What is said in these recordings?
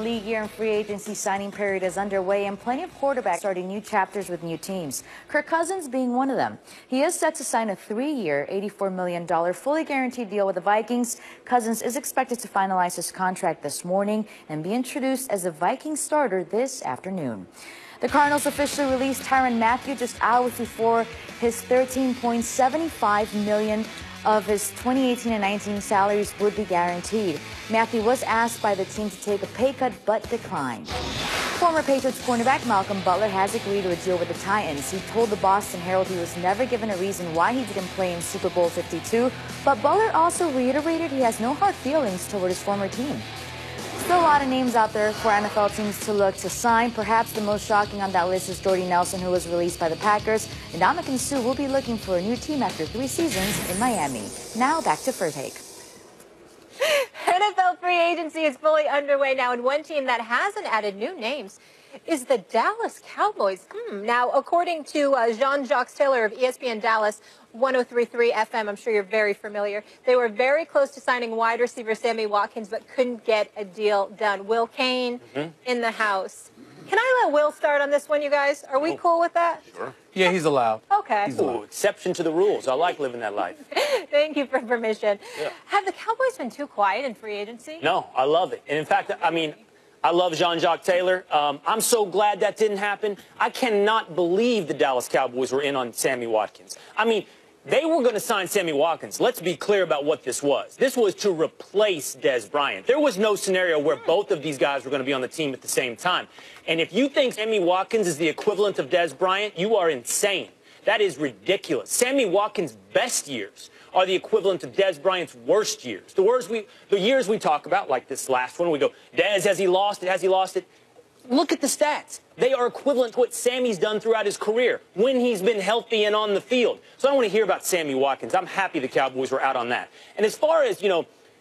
second league year in free agency signing period is underway, and plenty of quarterbacks starting new chapters with new teams. Kirk Cousins being one of them. He is set to sign a 3-year, $84 million fully guaranteed deal with the Vikings. Cousins is expected to finalize his contract this morning and be introduced as a Viking starter this afternoon. The Cardinals officially released Tyrann Mathieu just hours before his $13.75 million of his 2018 and 19 salaries would be guaranteed. Mathieu was asked by the team to take a pay cut but declined. Former Patriots cornerback Malcolm Butler has agreed to a deal with the Titans. He told the Boston Herald he was never given a reason why he didn't play in Super Bowl 52, but Butler also reiterated he has no hard feelings toward his former team. Still a lot of names out there for NFL teams to look to sign. Perhaps the most shocking on that list is Jordy Nelson, who was released by the Packers. And Ndamukong Suh will be looking for a new team after 3 seasons in Miami. Now back to First Take. NFL free agency is fully underway now, and one team that hasn't added new names is the Dallas Cowboys. Now, according to Jean-Jacques Taylor of ESPN Dallas, 103.3 FM, I'm sure you're very familiar, they were very close to signing wide receiver Sammy Watkins, but couldn't get a deal done. Will Kane in the house. Can I let Will start on this one, you guys? Are we cool with that? Sure. Yeah, he's allowed. Okay. He's allowed. Exception to the rules. I like living that life. Thank you for permission. Yeah. Have the Cowboys been too quiet in free agency? No, I love it. And in fact, I mean, I love Jean-Jacques Taylor. I'm so glad that didn't happen. I cannot believe the Dallas Cowboys were in on Sammy Watkins. I mean, they were going to sign Sammy Watkins. Let's be clear about what this was. This was to replace Dez Bryant. There was no scenario where both of these guys were going to be on the team at the same time. And if you think Sammy Watkins is the equivalent of Dez Bryant, you are insane. That is ridiculous. Sammy Watkins' best years are the equivalent of Dez Bryant's worst years. The years we talk about, like this last one, we go, Dez, has he lost it? Has he lost it? Look at the stats. They are equivalent to what Sammy's done throughout his career when he's been healthy and on the field. So I don't want to hear about Sammy Watkins. I'm happy the Cowboys were out on that. And as far as,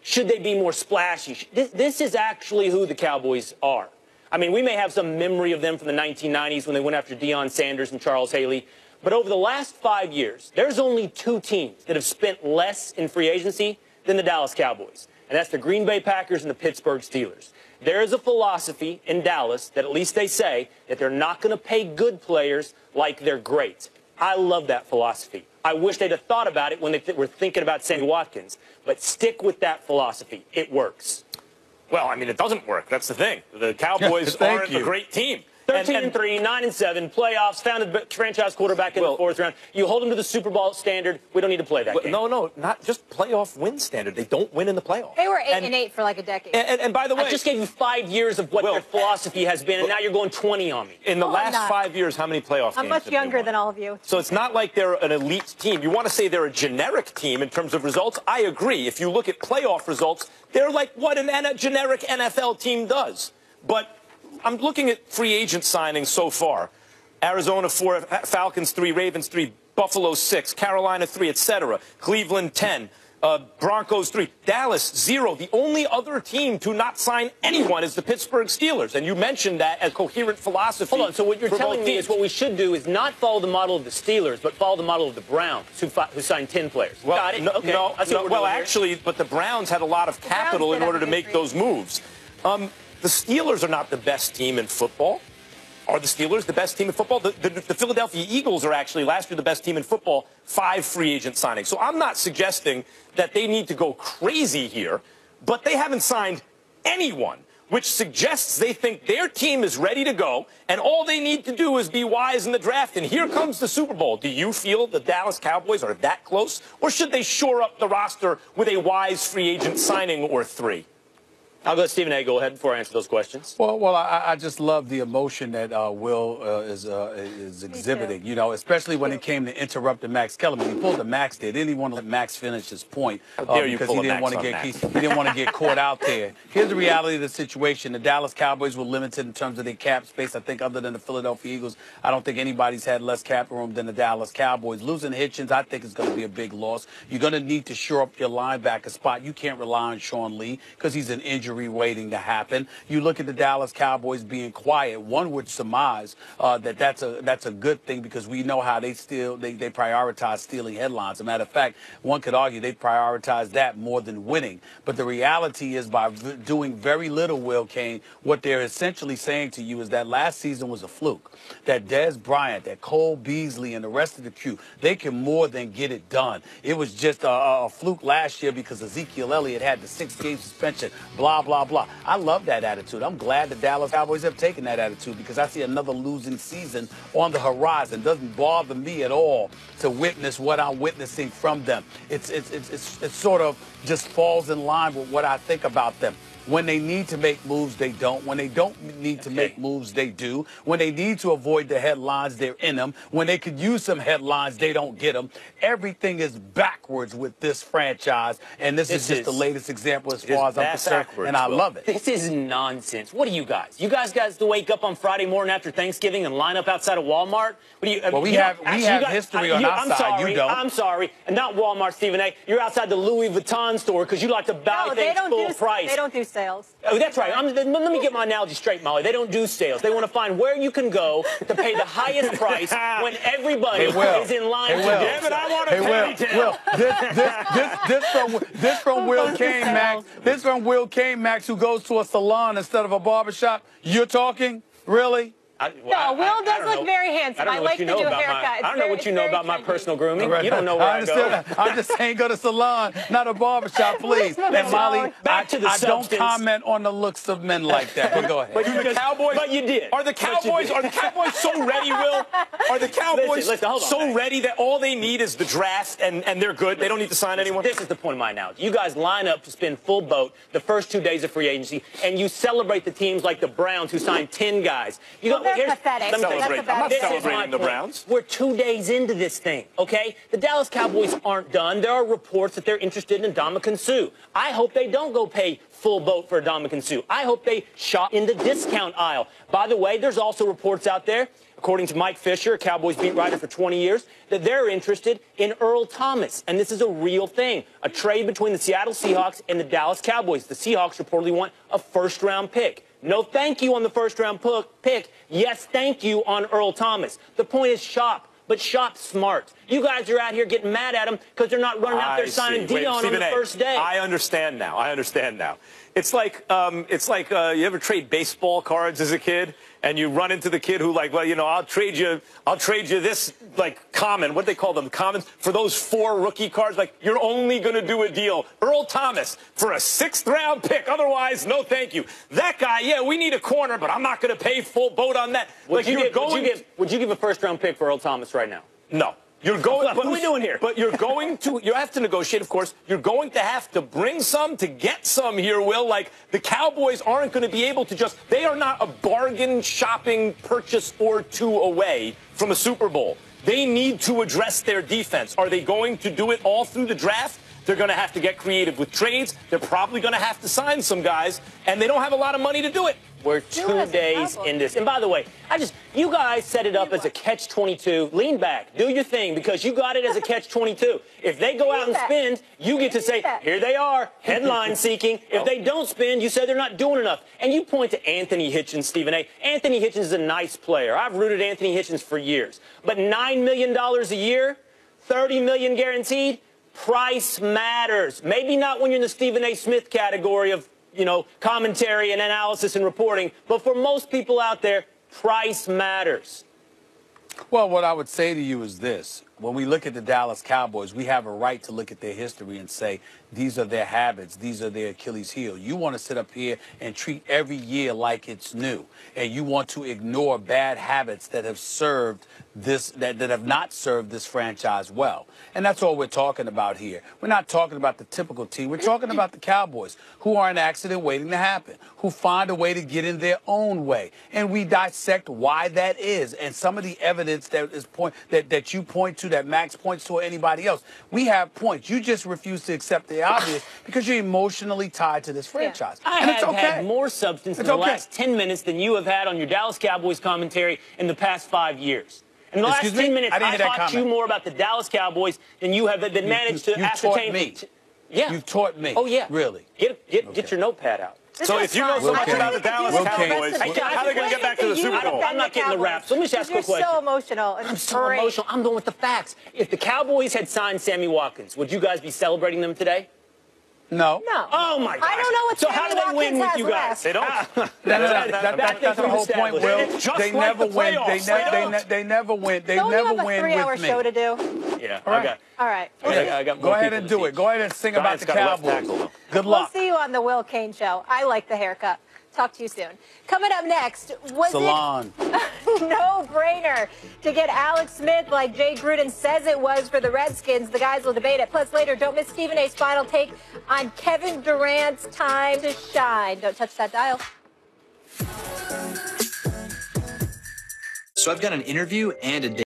should they be more splashy, this is actually who the Cowboys are. I mean, we may have some memory of them from the 1990s when they went after Deion Sanders and Charles Haley. But over the last 5 years, there's only 2 teams that have spent less in free agency than the Dallas Cowboys. And that's the Green Bay Packers and the Pittsburgh Steelers. There is a philosophy in Dallas that at least they say that they're not going to pay good players like they're great. I love that philosophy. I wish they'd have thought about it when they were thinking about Sammy Watkins. But stick with that philosophy. It works. Well, I mean, it doesn't work. That's the thing. The Cowboys aren't a great team. 13-3, 9-7, playoffs, found a franchise quarterback in the 4th round. You hold them to the Super Bowl standard. We don't need to play that game. No, not just playoff win standard. They don't win in the playoffs. They were 8-8 for like a decade. And by the way, I just gave you 5 years of what their philosophy has been, and now you're going 20 on me. In the last 5 years, how many playoff games? I'm much younger than all of you. So it's not like they're an elite team. You want to say they're a generic team in terms of results? I agree. If you look at playoff results, they're like what a generic NFL team does. But I'm looking at free agent signings so far. Arizona 4, Falcons 3, Ravens 3, Buffalo 6, Carolina 3, etc. Cleveland 10, Broncos 3, Dallas 0. The only other team to not sign anyone is the Pittsburgh Steelers. And you mentioned that as coherent philosophy. Hold on. So what you're telling me is what we should do is not follow the model of the Steelers, but follow the model of the Browns, who signed 10 players. Well, got it? Okay. Well, actually, but the Browns had a lot of capital in order to make those moves. The Steelers are not the best team in football. Are the Steelers the best team in football? The Philadelphia Eagles are actually last year the best team in football, 5 free agent signings. So I'm not suggesting that they need to go crazy here, but they haven't signed anyone, which suggests they think their team is ready to go, and all they need to do is be wise in the draft. And here comes the Super Bowl. Do you feel the Dallas Cowboys are that close, or should they shore up the roster with a wise free agent signing or 3? I'll go Stephen A. Go ahead before I answer those questions. Well, I just love the emotion that Will is exhibiting, especially when it came to interrupting Max Kellerman. He pulled the Max there. Didn't even want to let Max finish his point because he didn't want to get caught out there. Here's the reality of the situation. The Dallas Cowboys were limited in terms of their cap space. I think other than the Philadelphia Eagles, I don't think anybody's had less cap room than the Dallas Cowboys. Losing Hitchens, I think, is going to be a big loss. You're going to need to shore up your linebacker spot. You can't rely on Sean Lee because he's an injury injury waiting to happen. You look at the Dallas Cowboys being quiet. One would surmise that's a good thing, because we know how they prioritize stealing headlines. As a matter of fact, one could argue they prioritize that more than winning. But the reality is, by doing very little, Will Kane, what they're essentially saying to you is that last season was a fluke. That Dez Bryant, that Cole Beasley, and the rest of the crew, they can more than get it done. It was just a fluke last year because Ezekiel Elliott had the 6-game suspension, blah, blah, blah. I love that attitude. I'm glad the Dallas Cowboys have taken that attitude, because I see another losing season on the horizon. It doesn't bother me at all to witness what I'm witnessing from them. It's sort of just falls in line with what I think about them. When they need to make moves, they don't. When they don't need to make moves, they do. When they need to avoid the headlines, they're in them. When they could use some headlines, they don't get them. Everything is backwards with this franchise, and this is just the latest example as far as I'm concerned, and I love it. This is nonsense. What are you guys? You guys to wake up on Friday morning after Thanksgiving and line up outside of Walmart? What do you? Well, we have history on our side. You don't. I'm sorry, and not Walmart, Stephen A. You're outside the Louis Vuitton store because you like to buy things full price. They don't do sales. Oh, that's right. Let me get my analogy straight, Molly. They don't do sales. They want to find where you can go to pay the highest price when everybody is in line to do it. Damn it, I want to pay. Will, this from Will Kane, Max. This from Will Kane, Max, who goes to a salon instead of a barbershop. You're talking? Really? Will does look very handsome. I like the new haircut. I don't know what you know about my personal grooming. Right. You don't know where I go. I'm just saying, go to salon, not a barbershop, please. And Molly, I don't comment on the looks of men like that. But go ahead. But the Cowboys, but you did. Are the Cowboys so ready, Will? Are the Cowboys so ready that all they need is the draft and they're good? They don't need to sign anyone? This is the point of my analogy. You guys line up to spin full boat the first 2 days of free agency, and you celebrate the teams like the Browns, who signed 10 guys. They're pathetic. I'm not celebrating the Browns. We're 2 days into this thing, okay? The Dallas Cowboys aren't done. There are reports that they're interested in Ndamukong Suh. I hope they don't go pay full boat for Ndamukong Suh. I hope they shop in the discount aisle. By the way, there's also reports out there, according to Mike Fisher, a Cowboys beat writer for 20 years, that they're interested in Earl Thomas. And this is a real thing, a trade between the Seattle Seahawks and the Dallas Cowboys. The Seahawks reportedly want a first-round pick. No thank you on the first-round pick. Yes, thank you on Earl Thomas. The point is shop, but shop smart. You guys are out here getting mad at them because they're not running out there signing Dion on the first day. I understand now. It's like you ever trade baseball cards as a kid, and you run into the kid who, like, well, you know, I'll trade you this, like, common, what do they call them, commons, for those 4 rookie cards. Like, you're only going to do a deal, Earl Thomas, for a 6th-round pick. Otherwise, no thank you. That guy, yeah, we need a corner, but I'm not going to pay full boat on that. Would you give a first-round pick for Earl Thomas right now? No. What are we doing here? But you have to negotiate, of course. You're going to have to bring some to get some here, Will. Like, the Cowboys aren't going to be able to they are not a bargain shopping purchase or 2 away from a Super Bowl. They need to address their defense. Are they going to do it all through the draft? They're going to have to get creative with trades. They're probably going to have to sign some guys, and they don't have a lot of money to do it. We're 2 days in this. And by the way, you guys set it up as a catch-22. Lean back. Do your thing, because you got it as a catch-22. If they go out and spend, you get to say, here they are, headline seeking. If they don't spend, you say they're not doing enough. And you point to Anthony Hitchens, Stephen A. Anthony Hitchens is a nice player. I've rooted Anthony Hitchens for years. But $9 million a year, $30 million guaranteed, price matters. Maybe not when you're in the Stephen A. Smith category of, you know, commentary and analysis and reporting, but for most people out there, price matters. Well, what I would say to you is this. When we look at the Dallas Cowboys, we have a right to look at their history and say, these are their habits, these are their Achilles heel. You want to sit up here and treat every year like it's new, and you want to ignore bad habits that have served this, that have not served this franchise well. And that's all we're talking about here. We're not talking about the typical team. We're talking about the Cowboys, who are an accident waiting to happen, who find a way to get in their own way. And we dissect why that is, and some of the evidence that you point to, that Max points to, or anybody else. We have points. You just refuse to accept the obvious because you're emotionally tied to this franchise. I have had more substance in the last 10 minutes than you have had on your Dallas Cowboys commentary in the past 5 years. In the last 10 minutes, I taught you more about the Dallas Cowboys than you have managed to ascertain. You taught me. Yeah. You've taught me. Oh, yeah. Really? Get your notepad out. So if you know so much about the Dallas Cowboys, how are they going to get back to the Super Bowl? I'm not getting the raps. Let me just ask you a question. You're so emotional. I'm so emotional. I'm going with the facts. If the Cowboys had signed Sammy Watkins, would you guys be celebrating them today? No. No. Oh, my God. I don't know what So Sammy how do they win with you guys? They don't. That's the whole point, Will. They never win. They never win. They never win with me. Don't you have a 3-hour show to do? Yeah. All right. I got Go ahead and do it. Go ahead and sing about the Cowboys. Good luck. We'll see you on the Will Kane Show. I like the haircut. Talk to you soon. Coming up next, was Salon. it no-brainer to get Alex Smith like Jay Gruden says it was for the Redskins? The guys will debate it. Plus, later, don't miss Stephen A's final take on Kevin Durant's time to shine. Don't touch that dial. So I've got an interview and a date.